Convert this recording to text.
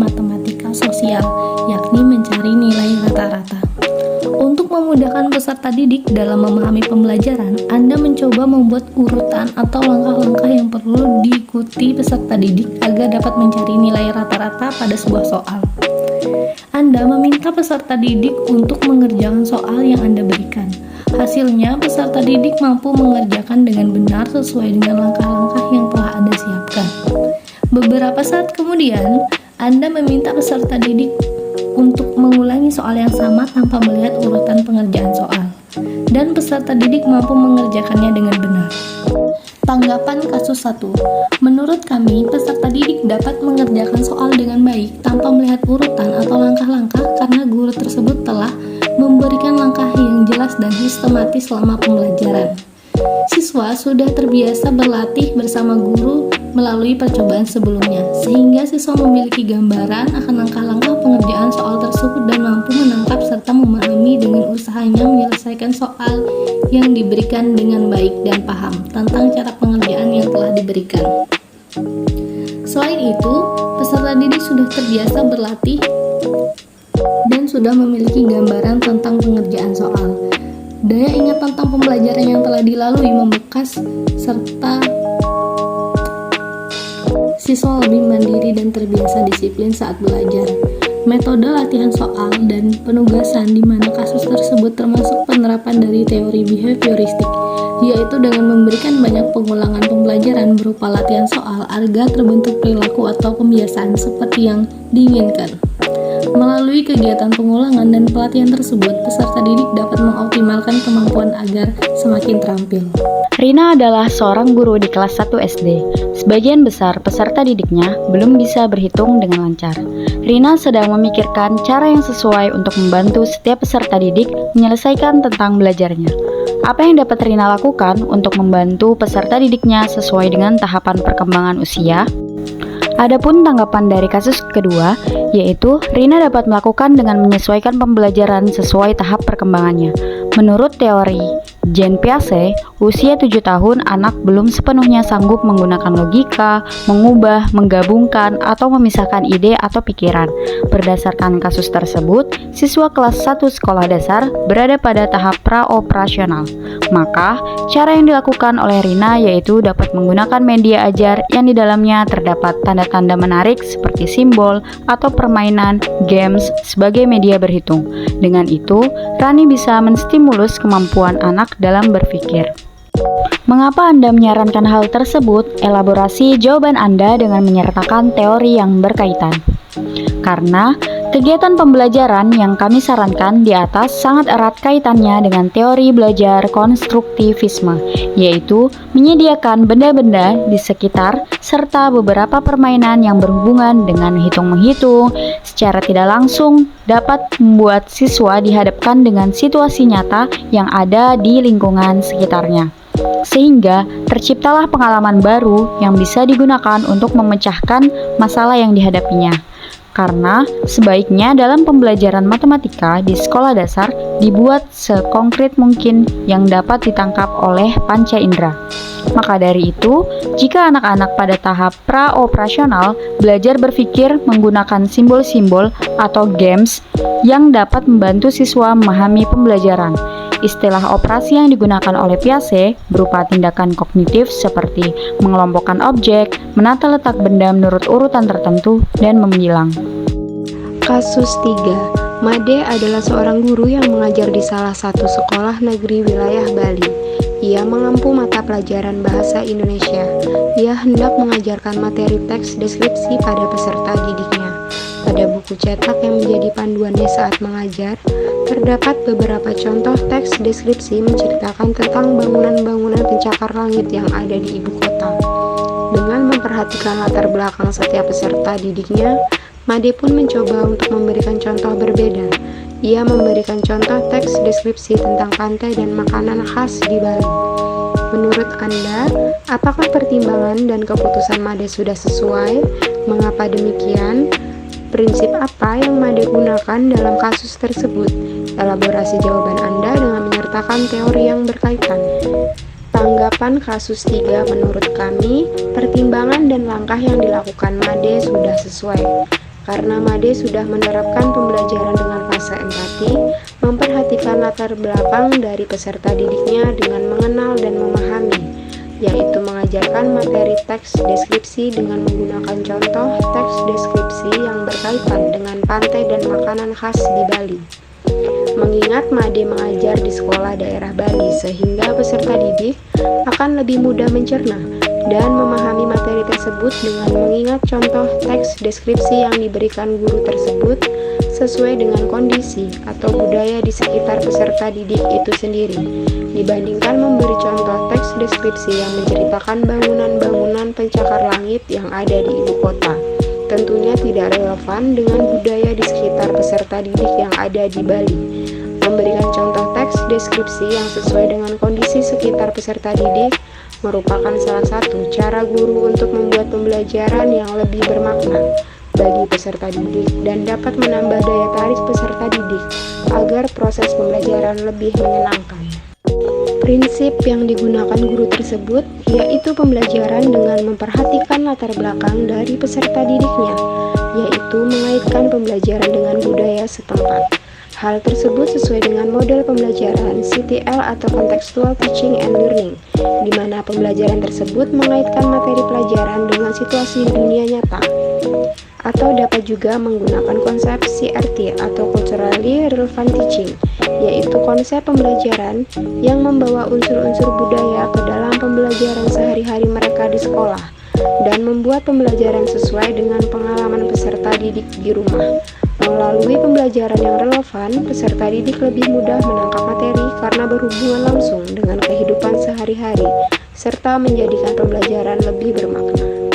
matematika sosial, yakni mencari nilai rata-rata. Untuk memudahkan peserta didik dalam memahami pembelajaran, Anda mencoba membuat urutan atau langkah-langkah yang perlu diikuti peserta didik agar dapat mencari nilai rata-rata pada sebuah soal. Anda meminta peserta didik untuk mengerjakan soal yang Anda berikan. Hasilnya, peserta didik mampu mengerjakan dengan benar sesuai dengan langkah-langkah yang telah Anda siapkan. Beberapa saat kemudian, Anda meminta peserta didik untuk mengulangi soal yang sama tanpa melihat urutan pengerjaan soal, dan peserta didik mampu mengerjakannya dengan benar. Tanggapan kasus 1. Menurut kami, peserta didik dapat mengerjakan soal dengan baik tanpa melihat urutan atau langkah-langkah karena guru tersebut telah memberikan langkah yang jelas dan sistematis selama pembelajaran. Siswa sudah terbiasa berlatih bersama guru melalui percobaan sebelumnya, sehingga siswa memiliki gambaran akan langkah-langkah pengerjaan soal tersebut dan mampu menangkap serta memahami dengan usahanya menyelesaikan soal yang diberikan dengan baik dan paham tentang cara pengerjaan yang telah diberikan. Selain itu, peserta didik sudah terbiasa berlatih dan sudah memiliki gambaran tentang pengerjaan soal. Daya ingat tentang pembelajaran yang telah dilalui membekas, serta siswa lebih mandiri dan terbiasa disiplin saat belajar. Metode latihan soal dan penugasan di mana kasus tersebut termasuk penerapan dari teori behavioristik, yaitu dengan memberikan banyak pengulangan pembelajaran berupa latihan soal agar terbentuk perilaku atau kebiasaan seperti yang diinginkan. Melalui kegiatan pengulangan dan pelatihan tersebut, peserta didik dapat mengoptimalkan kemampuan agar semakin terampil. Rina adalah seorang guru di kelas 1 SD. Sebagian besar peserta didiknya belum bisa berhitung dengan lancar. Rina sedang memikirkan cara yang sesuai untuk membantu setiap peserta didik menyelesaikan tentang belajarnya. Apa yang dapat Rina lakukan untuk membantu peserta didiknya sesuai dengan tahapan perkembangan usia? Adapun tanggapan dari kasus kedua, yaitu Rina dapat melakukan dengan menyesuaikan pembelajaran sesuai tahap perkembangannya. Menurut teori Jean Piaget, usia 7 tahun anak belum sepenuhnya sanggup menggunakan logika, mengubah, menggabungkan, atau memisahkan ide atau pikiran. Berdasarkan kasus tersebut, siswa kelas 1 sekolah dasar berada pada tahap praoperasional. Maka, cara yang dilakukan oleh Rina yaitu dapat menggunakan media ajar yang di dalamnya terdapat tanda-tanda menarik seperti simbol atau permainan, games sebagai media berhitung. Dengan itu, Rani bisa menstimulus kemampuan anak dalam berpikir. Mengapa Anda menyarankan hal tersebut? Elaborasi jawaban Anda dengan menyertakan teori yang berkaitan. Karena kegiatan pembelajaran yang kami sarankan di atas sangat erat kaitannya dengan teori belajar konstruktivisme, yaitu menyediakan benda-benda di sekitar serta beberapa permainan yang berhubungan dengan hitung-menghitung secara tidak langsung dapat membuat siswa dihadapkan dengan situasi nyata yang ada di lingkungan sekitarnya. Sehingga terciptalah pengalaman baru yang bisa digunakan untuk memecahkan masalah yang dihadapinya. Karena sebaiknya dalam pembelajaran matematika di sekolah dasar dibuat sekonkret mungkin yang dapat ditangkap oleh panca indera. Maka dari itu, jika anak-anak pada tahap praoperasional belajar berpikir menggunakan simbol-simbol atau games yang dapat membantu siswa memahami pembelajaran. Istilah operasi yang digunakan oleh Piaget berupa tindakan kognitif seperti mengelompokkan objek, menata letak benda menurut urutan tertentu, dan membilang. Kasus 3. Made adalah seorang guru yang mengajar di salah satu sekolah negeri wilayah Bali. Ia mengampu mata pelajaran bahasa Indonesia. Ia hendak mengajarkan materi teks deskripsi pada peserta didiknya. Pada buku cetak yang menjadi panduannya saat mengajar, terdapat beberapa contoh teks deskripsi menceritakan tentang bangunan-bangunan pencakar langit yang ada di ibu kota. Dengan memperhatikan latar belakang setiap peserta didiknya, Made pun mencoba untuk memberikan contoh berbeda. Ia memberikan contoh teks deskripsi tentang pantai dan makanan khas di Bali. Menurut Anda, apakah pertimbangan dan keputusan Made sudah sesuai? Mengapa demikian? Prinsip apa yang Made gunakan dalam kasus tersebut? Elaborasi jawaban Anda dengan menyertakan teori yang berkaitan. Tanggapan kasus 3 menurut kami, pertimbangan dan langkah yang dilakukan Made sudah sesuai. karena Made sudah menerapkan pembelajaran dengan fase empati, memperhatikan latar belakang dari peserta didiknya dengan mengenal dan memahami, yaitu mengajarkan materi teks deskripsi dengan menggunakan contoh teks deskripsi yang berkaitan dengan pantai dan makanan khas di Bali. Mengingat Made mengajar di sekolah daerah Bali sehingga peserta didik akan lebih mudah mencerna dan memahami materi tersebut dengan mengingat contoh teks deskripsi yang diberikan guru tersebut sesuai dengan kondisi atau budaya di sekitar peserta didik itu sendiri, dibandingkan memberi contoh teks deskripsi yang menceritakan bangunan-bangunan pencakar langit yang ada di ibu kota. Tentunya tidak relevan dengan budaya di sekitar peserta didik yang ada di Bali. Memberikan contoh teks deskripsi yang sesuai dengan kondisi sekitar peserta didik merupakan salah satu cara guru untuk membuat pembelajaran yang lebih bermakna bagi peserta didik dan dapat menambah daya tarik peserta didik agar proses pembelajaran lebih menyenangkan. Prinsip yang digunakan guru tersebut yaitu pembelajaran dengan memperhatikan latar belakang dari peserta didiknya, yaitu mengaitkan pembelajaran dengan budaya setempat. Hal tersebut sesuai dengan model pembelajaran CTL atau Contextual Teaching and Learning, di mana pembelajaran tersebut mengaitkan materi pelajaran dengan situasi dunia nyata. Atau dapat juga menggunakan konsep CRT atau Culturally Relevant Teaching, yaitu konsep pembelajaran yang membawa unsur-unsur budaya ke dalam pembelajaran sehari-hari mereka di sekolah dan membuat pembelajaran sesuai dengan pengalaman peserta didik di rumah. Melalui pembelajaran yang relevan, peserta didik lebih mudah menangkap materi karena berhubungan langsung dengan kehidupan sehari-hari, serta menjadikan pembelajaran lebih bermakna.